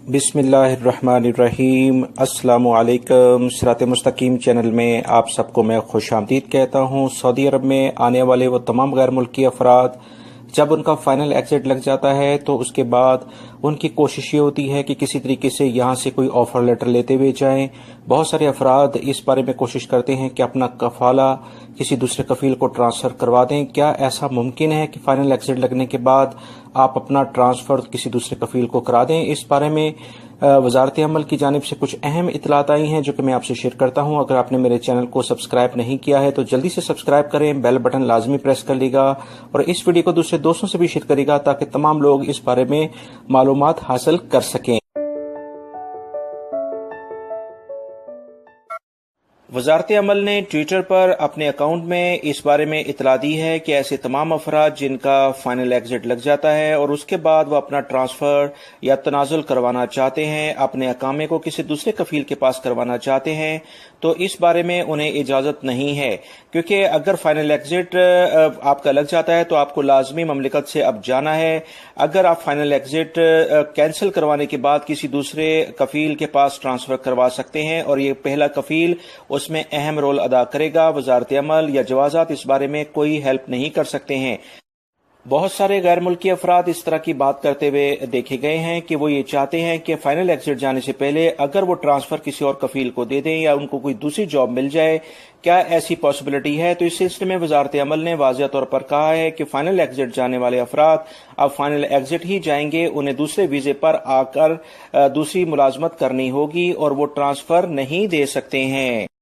बिस्मिल्लाहिर्रहमानिर्रहीम। अस्सलामु अलैकुम। सिरात मुस्तकीम चैनल में आप सबको मैं खुश आमदीद कहता हूँ। सऊदी अरब में आने वाले वो तमाम गैर मुल्की अफराद जब उनका फाइनल एग्जिट लग जाता है तो उसके बाद उनकी कोशिश ये होती है कि किसी तरीके से यहाँ से कोई ऑफर लेटर लेते हुए जाएं। बहुत सारे अफराद इस बारे में कोशिश करते हैं कि अपना कफाला किसी दूसरे कफील को ट्रांसफर करवा दें। क्या ऐसा मुमकिन है कि फाइनल एग्जिट लगने के बाद आप अपना ट्रांसफर किसी दूसरे कफील को करा दें? इस बारे में वजारत अमल की जानिब से कुछ अहम इतलात आई हैं जो कि मैं आपसे शेयर करता हूं। अगर आपने मेरे चैनल को सब्सक्राइब नहीं किया है तो जल्दी से सब्सक्राइब करें, बेल बटन लाजमी प्रेस कर लीजिएगा और इस वीडियो को दूसरे दोस्तों से भी शेयर करेगा ताकि तमाम लोग इस बारे में मालूमात हासिल कर सकें। वजारत अमल ने ट्विटर पर अपने अकाउंट में इस बारे में इतला दी है कि ऐसे तमाम अफराद जिनका फाइनल एग्जिट लग जाता है और उसके बाद वो अपना ट्रांसफर या तनाजुल करवाना चाहते हैं, अपने अकामे को किसी दूसरे कफील के पास करवाना चाहते हैं, तो इस बारे में उन्हें इजाजत नहीं है। क्योंकि अगर फाइनल एग्जिट आपका लग जाता है तो आपको लाजमी ममलिकत से अब जाना है। अगर आप फाइनल एग्जिट कैंसिल करवाने के बाद किसी दूसरे कफील के पास ट्रांसफर करवा सकते हैं और ये पहला कफील उसमें अहम रोल अदा करेगा। वजारत अमल या जवाजात इस बारे में कोई हेल्प नहीं कर सकते हैं। बहुत सारे गैर मुल्की अफराद इस तरह की बात करते हुए देखे गए हैं कि वो ये चाहते हैं कि फाइनल एग्जिट जाने से पहले अगर वो ट्रांसफर किसी और कफील को दे दें या उनको कोई दूसरी जॉब मिल जाए। क्या ऐसी पॉसिबिलिटी है? तो इस सिलसिले में वजारत अमल ने वाज़िह तौर पर कहा है कि फाइनल एग्जिट जाने वाले अफराद अब फाइनल एग्जिट ही जाएंगे, उन्हें दूसरे वीजे पर आकर दूसरी मुलाजमत करनी होगी और वो ट्रांसफर नहीं दे सकते हैं।